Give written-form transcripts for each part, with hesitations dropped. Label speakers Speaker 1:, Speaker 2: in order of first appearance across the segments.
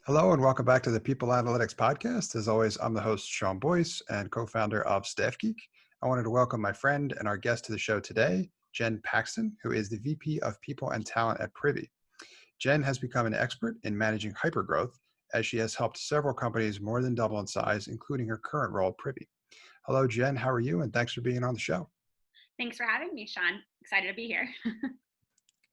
Speaker 1: Hello and welcome back to the People Analytics Podcast. As always, I'm the host, Sean Boyce, and co-founder of StaffGeek. I wanted to welcome my friend and our guest to the show today, Jen Paxton, who is the VP of People and Talent at Privy. Jen has become an expert in managing hypergrowth, as she has helped several companies more than double in size, including her current role at Privy. Hello, Jen. How are you? And thanks for being on the show.
Speaker 2: Thanks for having me, Sean. Excited to be here.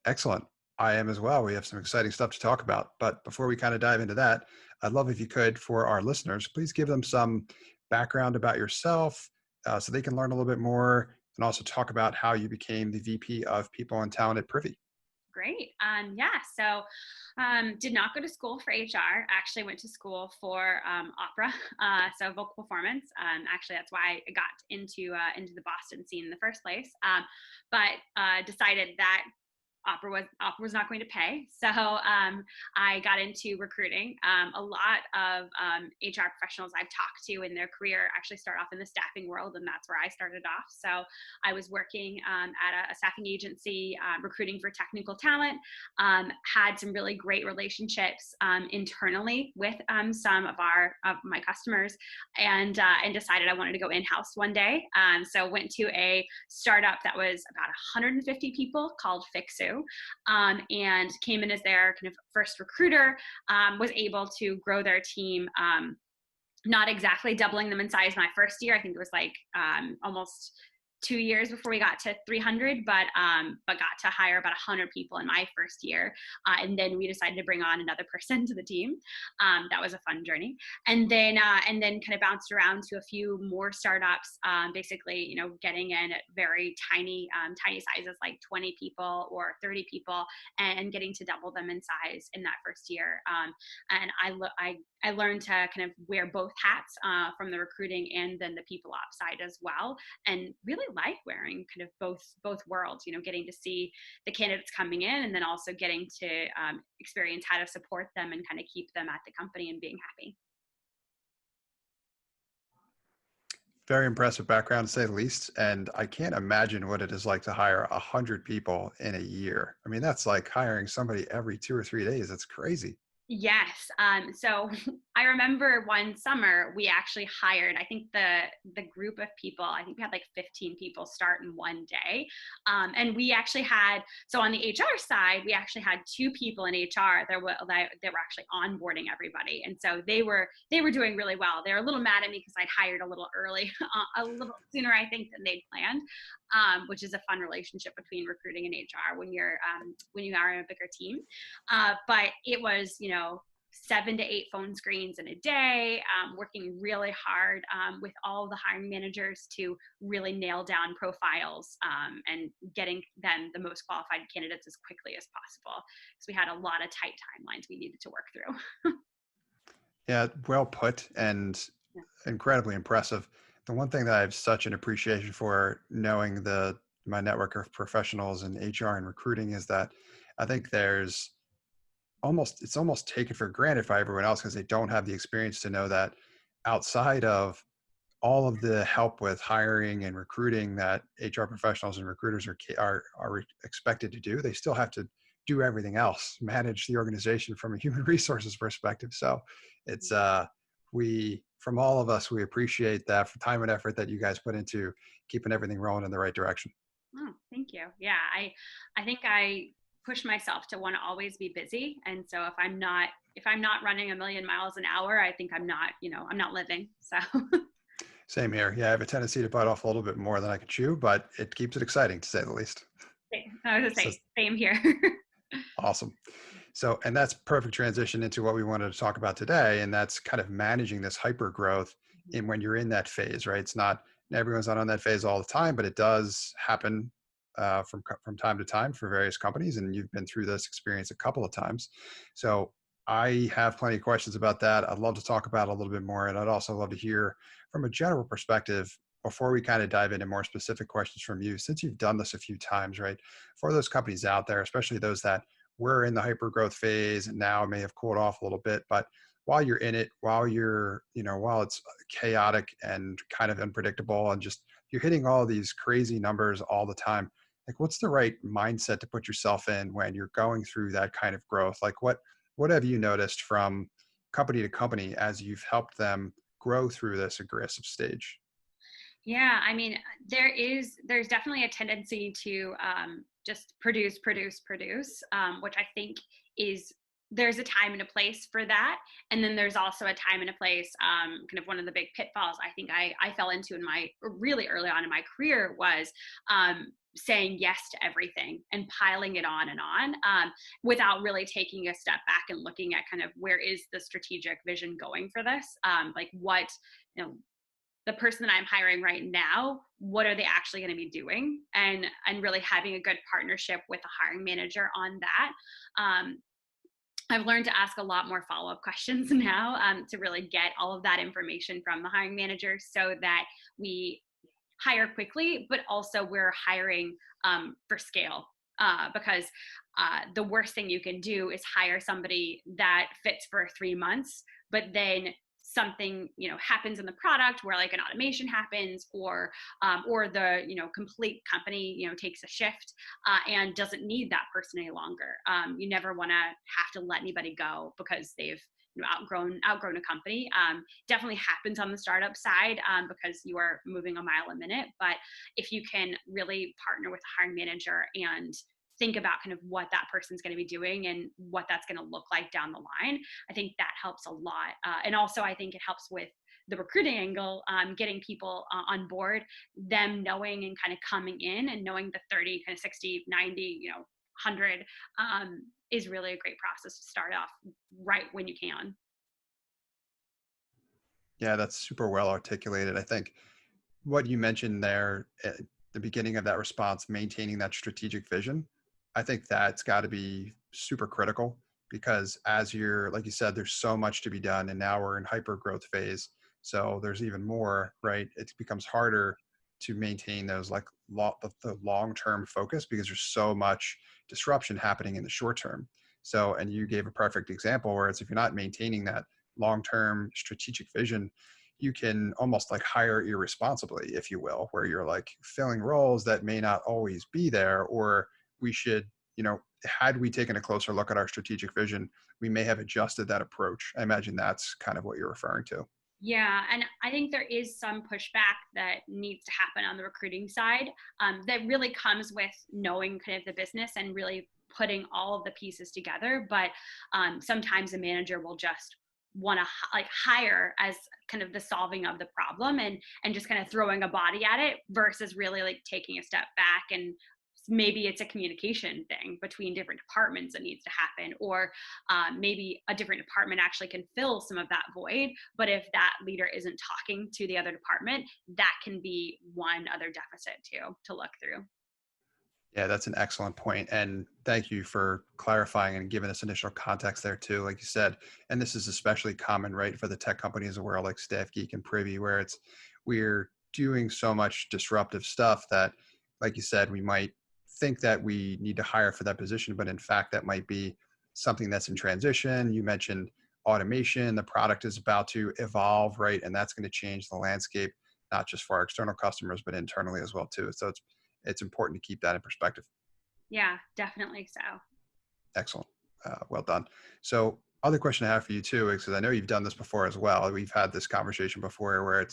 Speaker 1: Excellent. I am as well. We have some exciting stuff to talk about. But before we kind of dive into that, I'd love if you could, for our listeners, please give them some background about yourself so they can learn a little bit more and also talk about how you became the VP of People and Talent at Privy.
Speaker 2: Great. Did not go to school for HR. Actually went to school for opera, so vocal performance. Actually, that's why I got into the Boston scene in the first place. But decided that opera was not going to pay. So I got into recruiting. A lot of HR professionals I've talked to in their career actually start off in the staffing world, and that's where I started off. So I was working at a staffing agency, recruiting for technical talent, had some really great relationships internally with some of my customers, and decided I wanted to go in-house one day. So went to a startup that was about 150 people called Fixu, and came in as their kind of first recruiter, was able to grow their team, not exactly doubling them in size my first year. I think it was like almost 2 years before we got to 300, but got to hire about 100 people in my first year. And then we decided to bring on another person to the team. That was a fun journey. And then kind of bounced around to a few more startups, basically, getting in at very tiny sizes, like 20 people or 30 people, and getting to double them in size in that first year. And I learned to kind of wear both hats, from the recruiting and then the people ops side as well, and really like wearing kind of both worlds. Getting to see the candidates coming in, and then also getting to experience how to support them and kind of keep them at the company and being happy.
Speaker 1: Very impressive background, to say the least. And I can't imagine what it is like to hire 100 people in a year. I mean, that's like hiring somebody every 2 or 3 days. That's crazy.
Speaker 2: Yes. So I remember one summer we actually hired, I think the group of people, I think we had like 15 people start in one day. And we actually had, so on the HR side, we actually had two people in HR that were actually onboarding everybody. And so they were doing really well. They were a little mad at me because I'd hired a little early, a little sooner, I think, than they'd planned. Which is a fun relationship between recruiting and HR when you are in a bigger team. But it was, 7 to 8 phone screens in a day, working really hard with all the hiring managers to really nail down profiles, and getting them the most qualified candidates as quickly as possible, because we had a lot of tight timelines we needed to work through.
Speaker 1: Yeah, well put and
Speaker 2: Yeah.
Speaker 1: incredibly impressive. The one thing that I have such an appreciation for, knowing my network of professionals in HR and recruiting, is that I think it's almost taken for granted by everyone else because they don't have the experience to know that outside of all of the help with hiring and recruiting that HR professionals and recruiters are expected to do, they still have to do everything else, manage the organization from a human resources perspective. So it's we from all of us, we appreciate that for time and effort that you guys put into keeping everything rolling in the right direction.
Speaker 2: Oh, thank you. Yeah, I think I push myself to want to always be busy, and so if I'm not running a million miles an hour, I think I'm not living. So
Speaker 1: Same here. Yeah, I have a tendency to bite off a little bit more than I can chew, but it keeps it exciting, to say the least.
Speaker 2: I was gonna
Speaker 1: So
Speaker 2: say same here.
Speaker 1: awesome. So, and that's perfect transition into what we wanted to talk about today. And that's kind of managing this hyper growth in when you're in that phase, right? It's not, everyone's not on that phase all the time, but it does happen from time to time for various companies. And you've been through this experience a couple of times. So I have plenty of questions about that. I'd love to talk about it a little bit more. And I'd also love to hear from a general perspective, before we kind of dive into more specific questions from you, since you've done this a few times, right? For those companies out there, especially those that we're in the hyper growth phase and now may have cooled off a little bit, but while you're in it, while it's chaotic and kind of unpredictable and just you're hitting all these crazy numbers all the time, like what's the right mindset to put yourself in when you're going through that kind of growth? Like what have you noticed from company to company as you've helped them grow through this aggressive stage?
Speaker 2: Yeah, I mean, there's definitely a tendency to just produce, which I think is there's a time and a place for that, and then there's also a time and a place. Kind of one of the big pitfalls I think I fell into in my really early on in my career was saying yes to everything and piling it on and on, without really taking a step back and looking at kind of where is the strategic vision going for this, like what you know the person that I'm hiring right now, what are they actually going to be doing, and really having a good partnership with the hiring manager on that. Um, I've learned to ask a lot more follow-up questions now, to really get all of that information from the hiring manager so that we hire quickly, but also we're hiring for scale. Because the worst thing you can do is hire somebody that fits for 3 months, but then something happens in the product where like an automation happens, or the complete company takes a shift, and doesn't need that person any longer. You never want to have to let anybody go because they've outgrown a company. Definitely happens on the startup side, because you are moving a mile a minute. But if you can really partner with the hiring manager and think about kind of what that person's going to be doing and what that's going to look like down the line, I think that helps a lot. And also, I think it helps with the recruiting angle, getting people on board, them knowing and kind of coming in and knowing the 30, kind of 60, 90, 100, is really a great process to start off right when you can.
Speaker 1: Yeah, that's super well articulated. I think what you mentioned there at the beginning of that response, maintaining that strategic vision, I think that's got to be super critical because as you're, like you said, there's so much to be done. And now we're in hyper growth phase. So there's even more, right? It becomes harder to maintain those like the long-term focus because there's so much disruption happening in the short term. So, and you gave a perfect example where it's if you're not maintaining that long-term strategic vision, you can almost like hire irresponsibly, if you will, where you're like filling roles that may not always be there, or we should, had we taken a closer look at our strategic vision, we may have adjusted that approach. I imagine that's kind of what you're referring to.
Speaker 2: Yeah, and I think there is some pushback that needs to happen on the recruiting side, that really comes with knowing kind of the business and really putting all of the pieces together. But sometimes a manager will just want to like hire as kind of the solving of the problem, and just kind of throwing a body at it versus really like taking a step back, and maybe it's a communication thing between different departments that needs to happen, or maybe a different department actually can fill some of that void, but if that leader isn't talking to the other department, that can be one other deficit too to look through.
Speaker 1: Yeah, that's an excellent point. And thank you for clarifying and giving us initial context there too, like you said. And this is especially common, right, for the tech companies of the world like StaffGeek and Privy, where we're doing so much disruptive stuff that, like you said, we might think that we need to hire for that position, but in fact, that might be something that's in transition. You mentioned automation, the product is about to evolve, right? And that's going to change the landscape, not just for our external customers, but internally as well too. So it's important to keep that in perspective.
Speaker 2: Yeah, definitely so.
Speaker 1: Excellent. Well done. So other question I have for you too, is because I know you've done this before as well. We've had this conversation before where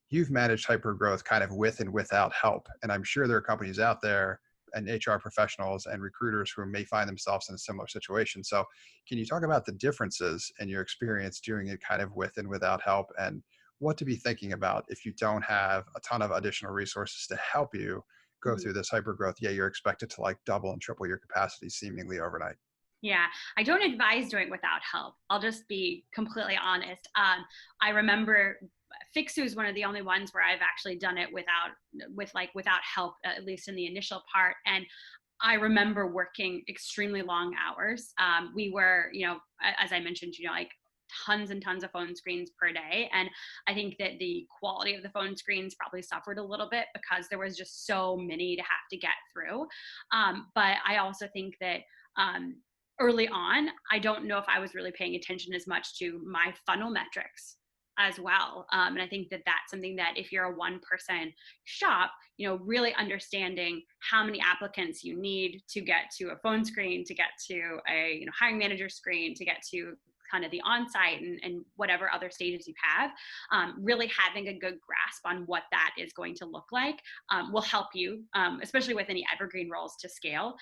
Speaker 1: you've managed hyper growth kind of with and without help. And I'm sure there are companies out there and HR professionals and recruiters who may find themselves in a similar situation. So can you talk about the differences in your experience doing it kind of with and without help, and what to be thinking about if you don't have a ton of additional resources to help you go
Speaker 2: Mhm.
Speaker 1: through this hyper growth? Yeah, you're expected to like double and triple your capacity seemingly overnight.
Speaker 2: Yeah, I don't advise doing it without help. I'll just be completely honest. I remember Fixu is one of the only ones where I've actually done it without help, at least in the initial part. And I remember working extremely long hours. We were, as I mentioned, like tons and tons of phone screens per day. And I think that the quality of the phone screens probably suffered a little bit because there was just so many to have to get through. But I also think that early on, I don't know if I was really paying attention as much to my funnel metrics as well. And I think that that's something that if you're a one-person shop, really understanding how many applicants you need to get to a phone screen, to get to a hiring manager screen, to get to kind of the on-site and whatever other stages you have, really having a good grasp on what that is going to look like will help you, especially with any evergreen roles, to scale.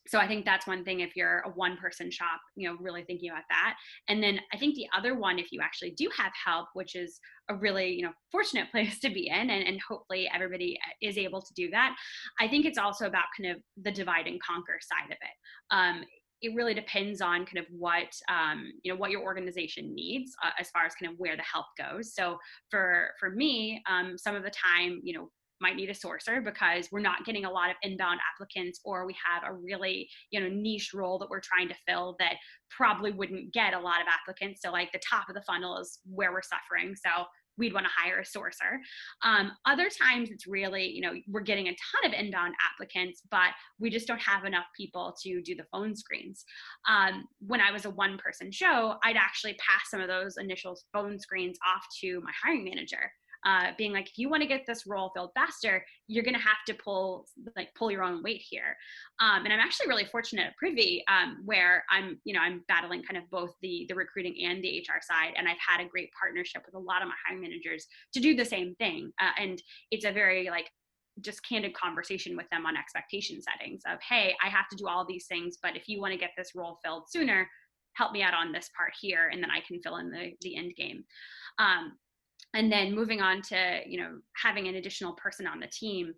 Speaker 2: So I think that's one thing if you're a one person shop, really thinking about that. And then I think the other one, if you actually do have help, which is a really, fortunate place to be in, and hopefully everybody is able to do that. I think it's also about kind of the divide and conquer side of it. It really depends on kind of what your organization needs as far as kind of where the help goes. So for me, some of the time, might need a sourcer because we're not getting a lot of inbound applicants, or we have a really niche role that we're trying to fill that probably wouldn't get a lot of applicants. So like the top of the funnel is where we're suffering, so we'd want to hire a sourcer. Other times it's really, we're getting a ton of inbound applicants, but we just don't have enough people to do the phone screens. When I was a one person show, I'd actually pass some of those initial phone screens off to my hiring manager. Being like, if you want to get this role filled faster, you're going to have to pull your own weight here. And I'm actually really fortunate at Privy, where I'm battling kind of both the recruiting and the HR side. And I've had a great partnership with a lot of my hiring managers to do the same thing. And it's a very just candid conversation with them on expectation settings of, hey, I have to do all these things, but if you want to get this role filled sooner, help me out on this part here, and then I can fill in the end game. And then moving on to, having an additional person on the team.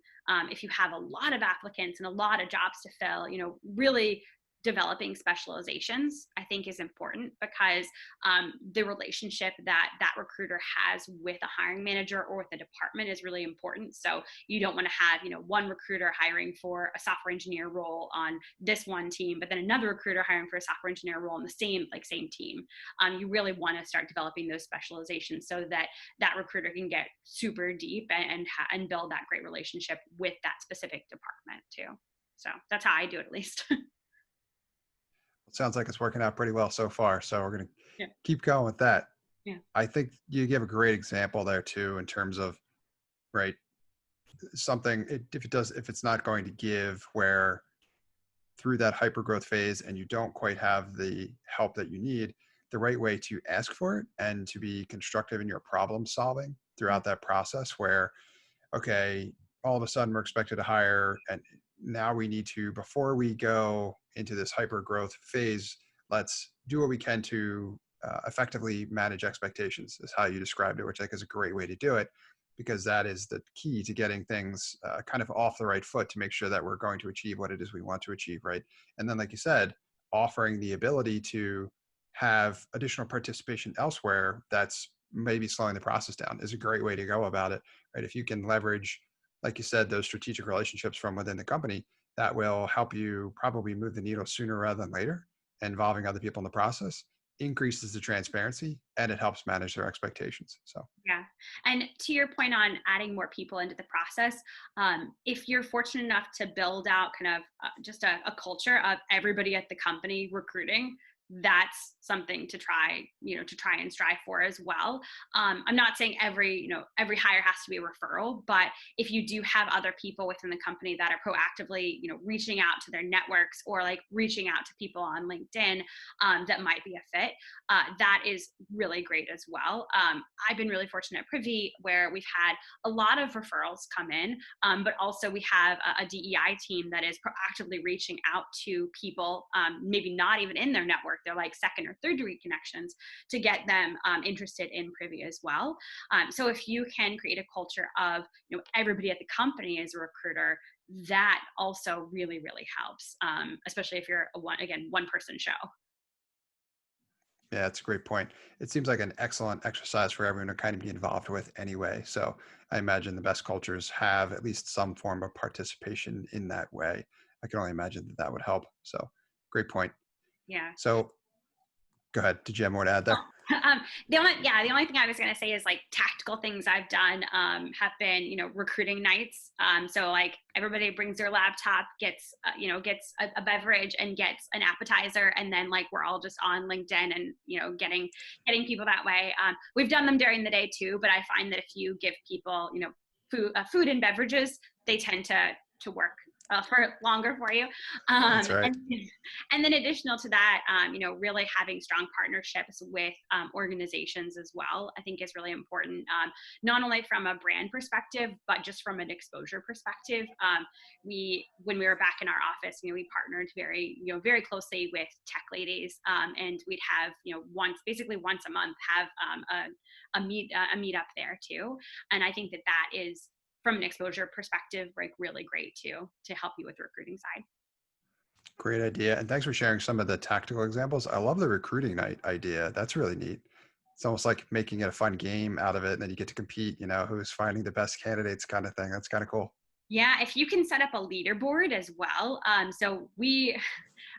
Speaker 2: If you have a lot of applicants and a lot of jobs to fill, really developing specializations, I think, is important, because the relationship that recruiter has with a hiring manager or with a department is really important. So you don't want to have, one recruiter hiring for a software engineer role on this one team, but then another recruiter hiring for a software engineer role on the same team. You really want to start developing those specializations so that recruiter can get super deep and build that great relationship with that specific department too. So that's how I do it, at least.
Speaker 1: Sounds like it's working out pretty well so far. So we're going to
Speaker 2: Yeah.
Speaker 1: keep going with that.
Speaker 2: Yeah.
Speaker 1: I think you give a great example there too, in terms of, right, something, if it's not going to give, where through that hyper growth phase and you don't quite have the help that you need, the right way to ask for it and to be constructive in your problem solving throughout that process, where, okay, all of a sudden we're expected to hire, and now we need to, before we go into this hyper growth phase, let's do what we can to effectively manage expectations, is how you described it, which I think is a great way to do it, because that is the key to getting things kind of off the right foot, to make sure that we're going to achieve what it is we want to achieve, right? And then, like you said, offering the ability to have additional participation elsewhere that's maybe slowing the process down is a great way to go about it, right? If you can leverage, like you said, those strategic relationships from within the company, that will help you probably move the needle sooner rather than later. Involving other people in the process increases the transparency, and it helps manage their expectations. So
Speaker 2: yeah. And to your point on adding more people into the process, if you're fortunate enough to build out kind of just a culture of everybody at the company recruiting, that's something to try and strive for as well. I'm not saying every hire has to be a referral, but if you do have other people within the company that are proactively, reaching out to their networks, or reaching out to people on LinkedIn that might be a fit, that is really great as well. I've been really fortunate at Privy, where we've had a lot of referrals come in, but also we have a DEI team that is proactively reaching out to people, maybe not even in their network. They're like second or third degree connections, to get them interested in Privy as well. So if you can create a culture of, everybody at the company is a recruiter, that also really, really helps, especially if you're a one person show.
Speaker 1: yeah, that's a great point. It seems like an excellent exercise for everyone to kind of be involved with anyway. So I imagine the best cultures have at least some form of participation in that way. I can only imagine that would help. So great point.
Speaker 2: Yeah.
Speaker 1: So go ahead. Did you have more to add there?
Speaker 2: The only thing I was going to say is tactical things I've done have been, recruiting nights. So everybody brings their laptop, gets a beverage and gets an appetizer. And then we're all just on LinkedIn and, getting people that way. We've done them during the day too, but I find that if you give people, food and beverages, they tend to work for longer for you.
Speaker 1: That's right.
Speaker 2: And then additional to that, really having strong partnerships with organizations as well, I think is really important, not only from a brand perspective, but just from an exposure perspective. When we were back in our office, we partnered very closely with tech ladies, and we'd have, basically once a month, have a meet up there too. And I think that that is, from an exposure perspective, like really great too, to help you with the recruiting side.
Speaker 1: Great idea. And thanks for sharing some of the tactical examples. I love the recruiting night idea. That's really neat. It's almost like making it a fun game out of it. And then you get to compete, who's finding the best candidates kind of thing. That's kind of cool.
Speaker 2: Yeah, if you can set up a leaderboard as well. So we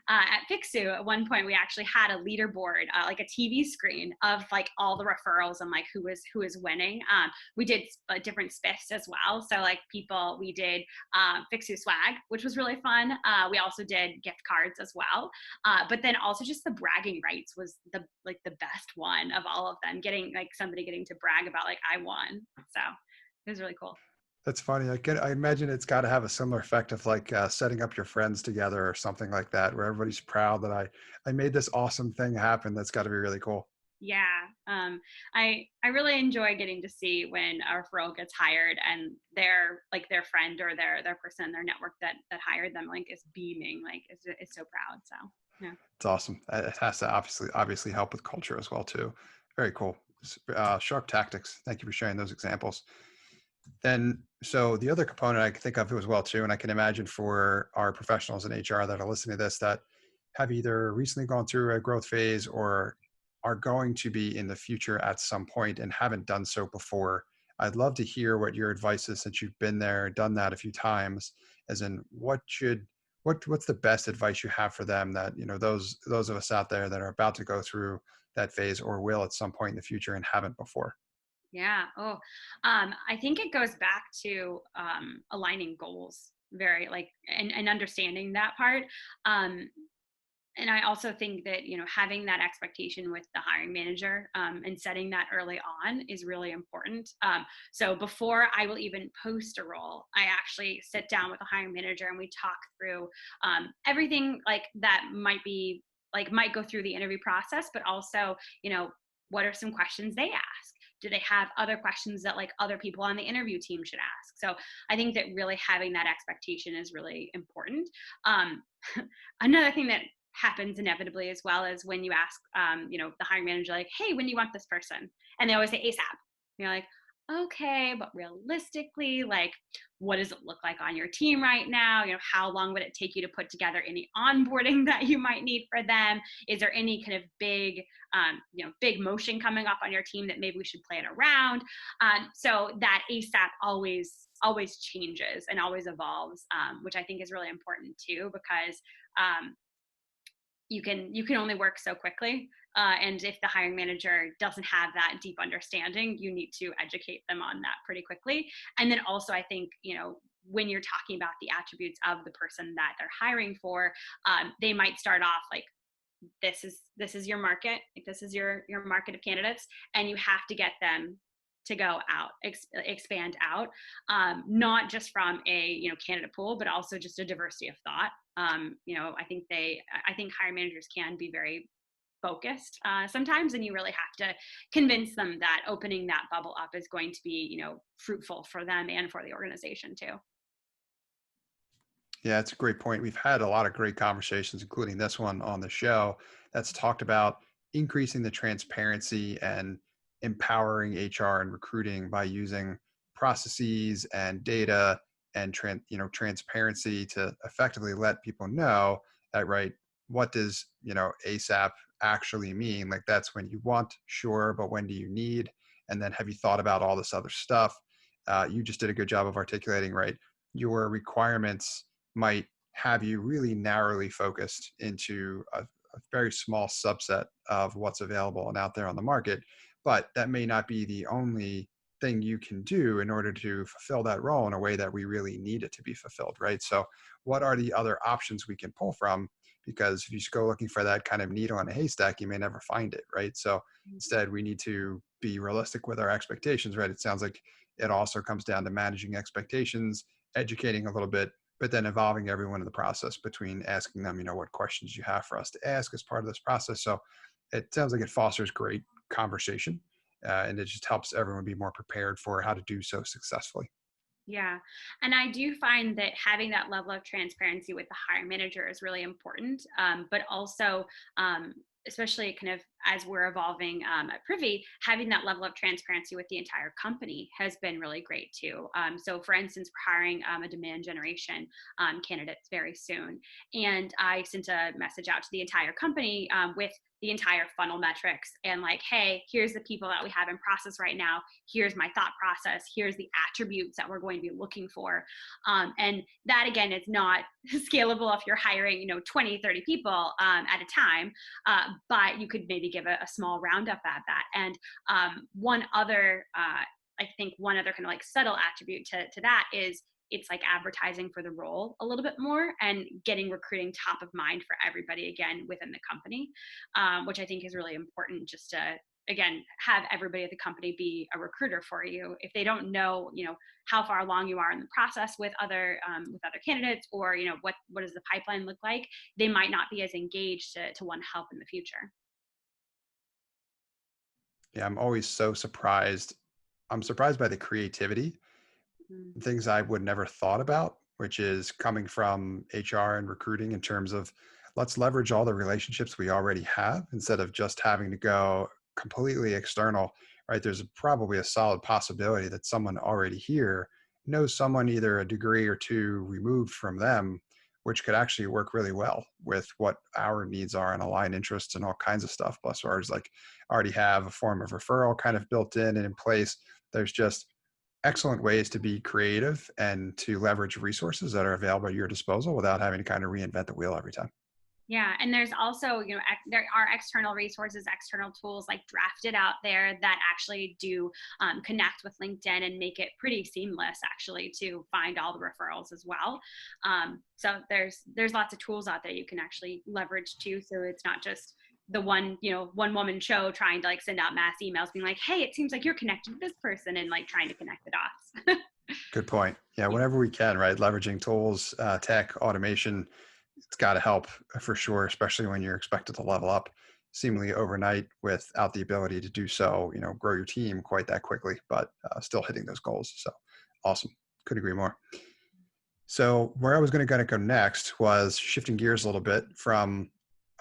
Speaker 2: at Fixu at one point we actually had a leaderboard, like a TV screen of like all the referrals and like who is winning. We did different spiffs as well. So like we did Fixu swag, which was really fun. We also did gift cards as well. But then also just the bragging rights was the best one of all of them. Somebody getting to brag about like I won. So it was really cool.
Speaker 1: That's funny. I imagine it's got to have a similar effect of like setting up your friends together or something like that, where everybody's proud that I made this awesome thing happen. That's got to be really cool.
Speaker 2: Yeah, I really enjoy getting to see when a referral gets hired and their friend or their person in their network that hired them like is beaming, like is so proud. So yeah.
Speaker 1: It's awesome. It has to obviously help with culture as well too. Very cool. Sharp tactics. Thank you for sharing those examples. Then, so the other component I can think of as well too, and I can imagine for our professionals in HR that are listening to this that have either recently gone through a growth phase or are going to be in the future at some point and haven't done so before. I'd love to hear what your advice is since you've been there, done that a few times, as in what's the best advice you have for them that, those of us out there that are about to go through that phase or will at some point in the future and haven't before.
Speaker 2: Yeah. Oh, I think it goes back to aligning goals, very like and understanding that part. Um, and I also think that having that expectation with the hiring manager, and setting that early on is really important. So before I will even post a role, I actually sit down with the hiring manager and we talk through everything like that might go through the interview process, but also what are some questions they ask. Do they have other questions that like other people on the interview team should ask? So I think that really having that expectation is really important. Um, Another thing that happens inevitably as well is when you ask, the hiring manager, like, hey, when do you want this person? And they always say ASAP. And you're like, okay, but realistically, like, what does it look like on your team right now? How long would it take you to put together any onboarding that you might need for them? Is there any kind of big motion coming up on your team that maybe we should plan around? So that ASAP always changes and always evolves, which I think is really important too, because you can only work so quickly, and if the hiring manager doesn't have that deep understanding, you need to educate them on that pretty quickly. And then also I think when you're talking about the attributes of the person that they're hiring for, they might start off like, this is your market, like this is your market of candidates, and you have to get them to go out, expand out, not just from a candidate pool, but also just a diversity of thought. I think hiring managers can be very focused sometimes, and you really have to convince them that opening that bubble up is going to be fruitful for them and for the organization too.
Speaker 1: Yeah, it's a great point. We've had a lot of great conversations, including this one on the show, that's talked about increasing the transparency and empowering HR and recruiting by using processes and data and transparency to effectively let people know that, right, what does ASAP actually mean? Like that's when you want, sure, but when do you need? And then have you thought about all this other stuff? You just did a good job of articulating, right, your requirements might have you really narrowly focused into a very small subset of what's available and out there on the market. But that may not be the only thing you can do in order to fulfill that role in a way that we really need it to be fulfilled, right? So, what are the other options we can pull from? Because if you just go looking for that kind of needle in a haystack, you may never find it, right? So, instead, we need to be realistic with our expectations, right? It sounds like it also comes down to managing expectations, educating a little bit, but then involving everyone in the process between asking them, what questions you have for us to ask as part of this process. So it sounds like it fosters great conversation, and it just helps everyone be more prepared for how to do so successfully.
Speaker 2: Yeah. And I do find that having that level of transparency with the hiring manager is really important. But also, um, especially kind of as we're evolving at Privy, having that level of transparency with the entire company has been really great too. So, for instance, we're hiring a demand generation candidate very soon. And I sent a message out to the entire company with the entire funnel metrics and like, hey, here's the people that we have in process right now. Here's my thought process. Here's the attributes that we're going to be looking for. And that, again, is not scalable if you're hiring, 20, 30 people at a time. But you could maybe give a small roundup at that. And one other, I think one other kind of like subtle attribute to that is it's like advertising for the role a little bit more and getting recruiting top of mind for everybody again within the company, which I think is really important just to again have everybody at the company be a recruiter for you if they don't know how far along you are in the process with other candidates or what does the pipeline look like. They might not be as engaged to want to help in the future.
Speaker 1: Yeah, I'm always so surprised. I'm surprised by the creativity,
Speaker 2: Mm.
Speaker 1: things I would never thought about, which is coming from HR and recruiting in terms of let's leverage all the relationships we already have instead of just having to go completely external, right? There's probably a solid possibility that someone already here knows someone either a degree or two removed from them, which could actually work really well with what our needs are and align interests and all kinds of stuff. Plus, ours like already have a form of referral kind of built in and in place. There's just excellent ways to be creative and to leverage resources that are available at your disposal without having to kind of reinvent the wheel every time.
Speaker 2: Yeah, and there's also, there are external resources, external tools like Drafted out there that actually do connect with LinkedIn and make it pretty seamless actually to find all the referrals as well. So there's lots of tools out there you can actually leverage too. So it's not just the one woman show trying to like send out mass emails being like, hey, it seems like you're connected to this person and like trying to connect the dots.
Speaker 1: Good point. Yeah, whenever we can, right? Leveraging tools, tech, automation, it's got to help for sure, especially when you're expected to level up seemingly overnight without the ability to do so, grow your team quite that quickly, but still hitting those goals. So awesome. Could agree more. So where I was going to go next was shifting gears a little bit from,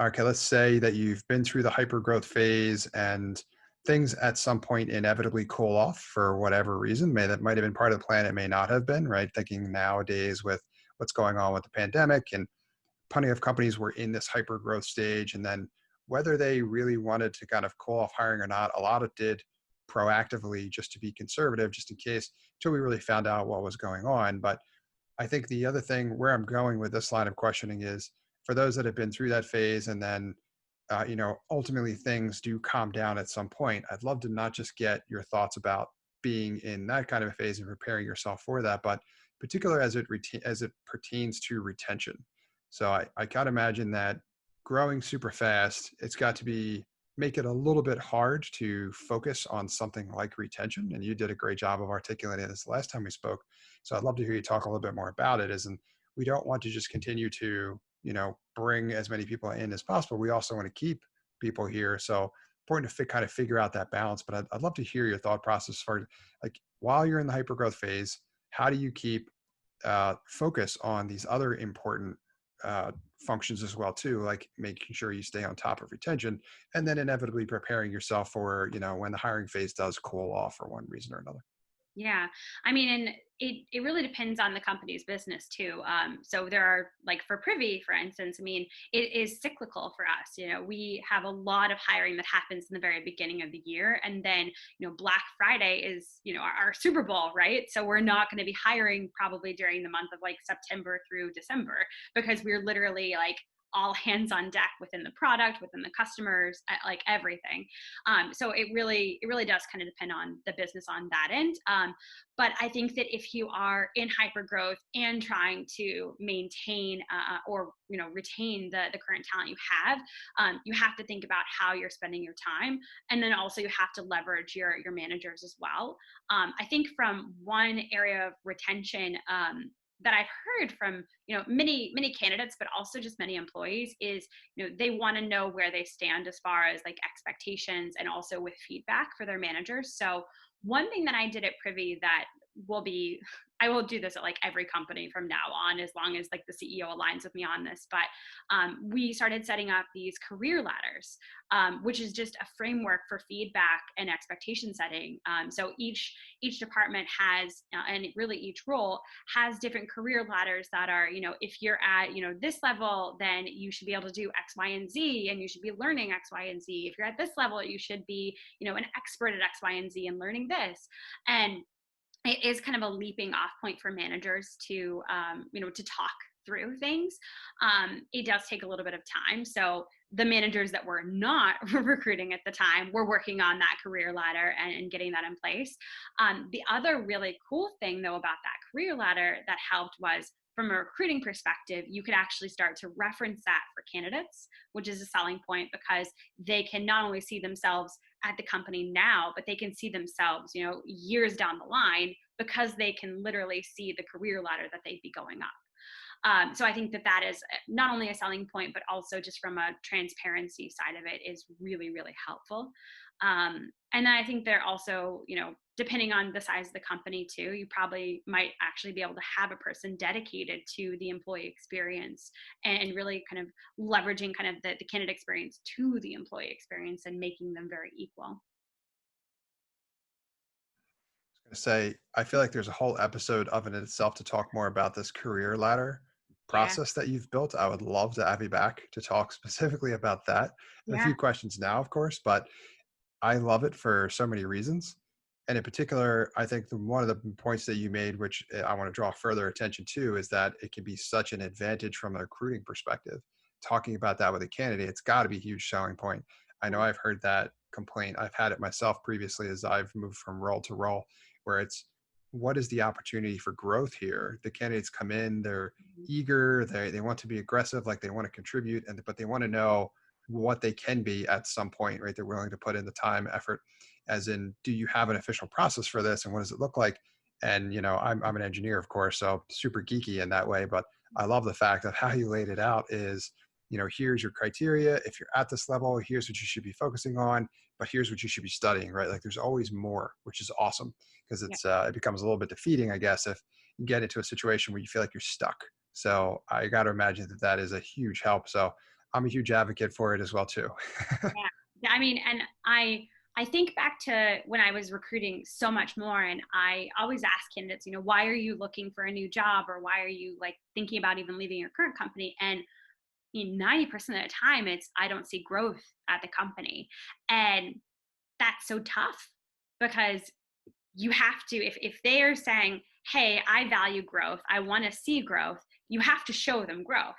Speaker 1: okay, let's say that you've been through the hyper growth phase and things at some point inevitably cool off for whatever reason. That might have been part of the plan. It may not have been, right? Thinking nowadays with what's going on with the pandemic and plenty of companies were in this hyper growth stage. And then whether they really wanted to kind of cool off hiring or not, a lot of did proactively just to be conservative, just in case, until we really found out what was going on. But I think the other thing where I'm going with this line of questioning is for those that have been through that phase and then, ultimately things do calm down at some point. I'd love to not just get your thoughts about being in that kind of a phase and preparing yourself for that, but particular as it pertains to retention. So I can't imagine that growing super fast, it's got to be make it a little bit hard to focus on something like retention. And you did a great job of articulating this last time we spoke. So I'd love to hear you talk a little bit more about it. Is and we don't want to just continue to, bring as many people in as possible. We also want to keep people here. So important to kind of figure out that balance. But I'd love to hear your thought process for like while you're in the hypergrowth phase, how do you keep focus on these other important uh, functions as well too, like making sure you stay on top of retention, and then inevitably preparing yourself for when the hiring phase does cool off for one reason or another.
Speaker 2: Yeah. I mean, and it really depends on the company's business too. So there are like for Privy, for instance, I mean, it is cyclical for us. We have a lot of hiring that happens in the very beginning of the year. And then, Black Friday is, our Super Bowl, right? So we're not going to be hiring probably during the month of like September through December because we're literally like all hands on deck within the product, within the customers, like everything. So it really does kind of depend on the business on that end. But I think that if you are in hyper growth and trying to maintain or retain the current talent you have to think about how you're spending your time, and then also you have to leverage your managers as well. I think from one area of retention. that I've heard from, many candidates, but also just many employees is, they want to know where they stand as far as like expectations and also with feedback for their managers. So one thing that I did at Privy that will be, I will do this at like every company from now on, as long as like the CEO aligns with me on this. But we started setting up these career ladders, which is just a framework for feedback and expectation setting. So each department has, and really each role has different career ladders that are, if you're at, this level, then you should be able to do X, Y, and Z, and you should be learning X, Y, and Z. If you're at this level, you should be, an expert at X, Y, and Z and learning this. And it is kind of a leaping off point for managers to, to talk through things. It does take a little bit of time. So the managers that were not recruiting at the time were working on that career ladder and getting that in place. The other really cool thing though about that career ladder that helped was, from a recruiting perspective, you could actually start to reference that for candidates, which is a selling point because they can not only see themselves at the company now, but they can see themselves, years down the line, because they can literally see the career ladder that they'd be going up. So I think that is not only a selling point, but also just from a transparency side of it is really, really helpful. And then I think they're also, depending on the size of the company too, you probably might actually be able to have a person dedicated to the employee experience and really kind of leveraging kind of the candidate experience to the employee experience and making them very equal.
Speaker 1: Say, I feel like there's a whole episode of it in itself to talk more about this career ladder
Speaker 2: Yeah.
Speaker 1: process that you've built. I would love to have you back to talk specifically about that. A
Speaker 2: Yeah.
Speaker 1: few questions now, of course, but I love it for so many reasons. And in particular, I think one of the points that you made, which I want to draw further attention to, is that it can be such an advantage from a recruiting perspective. Talking about that with a candidate, it's got to be a huge selling point. I know
Speaker 2: Yeah.
Speaker 1: I've heard that complaint. I've had it myself previously as I've moved from role to role, where it's, what is the opportunity for growth here? The candidates come in, they're
Speaker 2: Mhm.
Speaker 1: eager, they want to be aggressive, like they want to contribute, but they want to know what they can be at some point, right? They're willing to put in the time, effort, as in, do you have an official process for this and what does it look like? And I'm an engineer, of course, so super geeky in that way, but I love the fact that how you laid it out is, here's your criteria. If you're at this level, here's what you should be focusing on, but here's what you should be studying, right? Like there's always more, which is awesome, because
Speaker 2: Yeah.
Speaker 1: it becomes a little bit defeating, I guess, if you get into a situation where you feel like you're stuck. So I got to imagine that is a huge help. So I'm a huge advocate for it as well too.
Speaker 2: Yeah. I mean, and I think back to when I was recruiting so much more, and I always ask candidates, why are you looking for a new job, or why are you like thinking about even leaving your current company? And 90% of the time it's, I don't see growth at the company. And that's so tough because you have to, if they are saying, hey, I value growth, I want to see growth, you have to show them growth.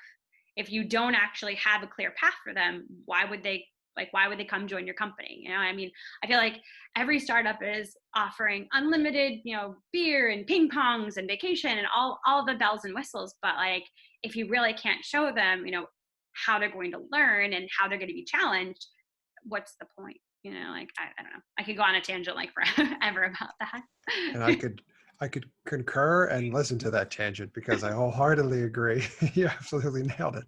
Speaker 2: If you don't actually have a clear path for them, why would they come join your company? I mean, I feel like every startup is offering unlimited, beer and ping pongs and vacation and all the bells and whistles, but like if you really can't show them, how they're going to learn and how they're going to be challenged, what's the point? Like I don't know. I could go on a tangent like forever about that.
Speaker 1: And I could concur and listen to that tangent because I wholeheartedly agree. You absolutely nailed it.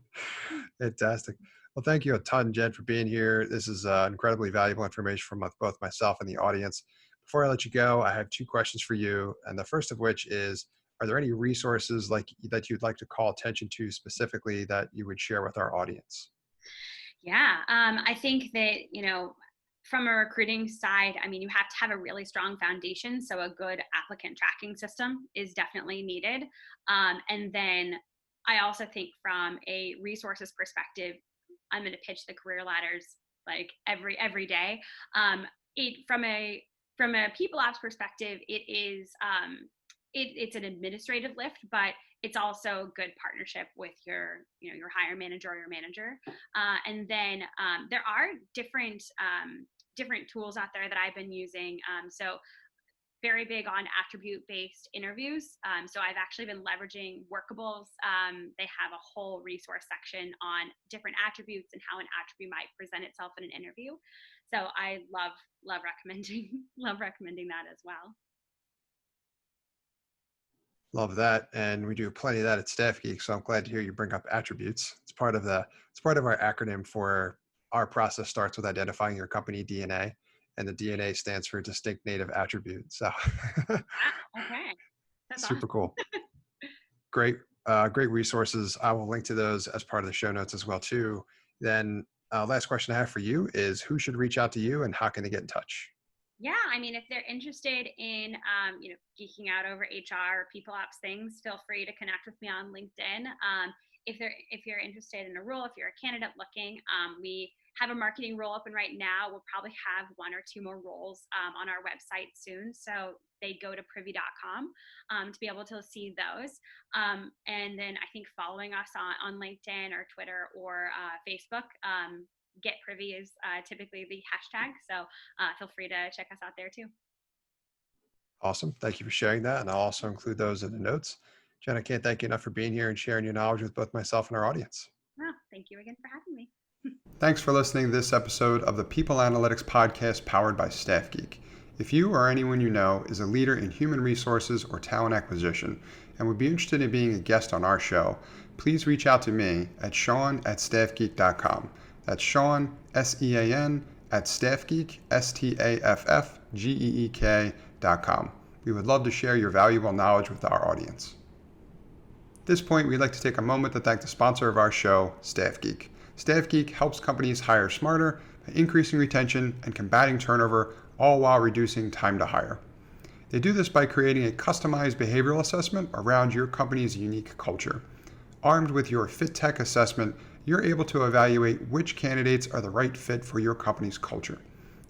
Speaker 1: Fantastic. Well, thank you a ton, Jen, for being here. This is incredibly valuable information from both myself and the audience. Before I let you go, I have two questions for you. And the first of which is, are there any resources that you'd like to call attention to specifically that you would share with our audience?
Speaker 2: Yeah, I think that, from a recruiting side, I mean, you have to have a really strong foundation. So a good applicant tracking system is definitely needed. And then I also think from a resources perspective, I'm going to pitch the career ladders like every day. It from a people ops perspective, it is it's an administrative lift, but it's also good partnership with your your hire manager or your manager. And then there are different tools out there that I've been using. So very big on attribute based interviews. So I've actually been leveraging Workables. They have a whole resource section on different attributes and how an attribute might present itself in an interview. So I love recommending love recommending that as well.
Speaker 1: Love that. And we do plenty of that at StaffGeek. So I'm glad to hear you bring up attributes. It's part of our acronym for our process starts with identifying your company DNA. And the DNA stands for distinct native attribute. So
Speaker 2: Wow. Okay. That's awesome.
Speaker 1: super cool. Great, great resources. I will link to those as part of the show notes as well too. Then last question I have for you is who should reach out to you and how can they get in touch?
Speaker 2: Yeah, I mean, if they're interested in, geeking out over HR or people ops things, feel free to connect with me on LinkedIn. If you're interested in a role, if you're a candidate looking, we have a marketing role open right now. We'll probably have one or two more roles on our website soon. So they go to privy.com to be able to see those. And then I think following us on LinkedIn or Twitter or Facebook, get Privy is typically the hashtag. So feel free to check us out there too.
Speaker 1: Awesome. Thank you for sharing that. And I'll also include those in the notes. Jen, I can't thank you enough for being here and sharing your knowledge with both myself and our audience.
Speaker 2: Well, thank you again for having me.
Speaker 1: Thanks for listening to this episode of the People Analytics Podcast powered by StaffGeek. If you or anyone you know is a leader in human resources or talent acquisition and would be interested in being a guest on our show, please reach out to me at Sean@staffgeek.com. That's Sean, SEAN, at StaffGeek, StaffGeek.com. We would love to share your valuable knowledge with our audience. At this point, we'd like to take a moment to thank the sponsor of our show, StaffGeek. StaffGeek helps companies hire smarter by increasing retention and combating turnover, all while reducing time to hire. They do this by creating a customized behavioral assessment around your company's unique culture. Armed with your Fit Tech assessment, you're able to evaluate which candidates are the right fit for your company's culture.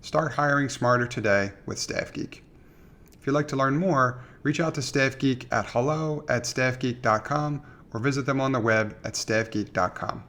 Speaker 1: Start hiring smarter today with StaffGeek. If you'd like to learn more, reach out to StaffGeek at hello@staffgeek.com or visit them on the web at staffgeek.com.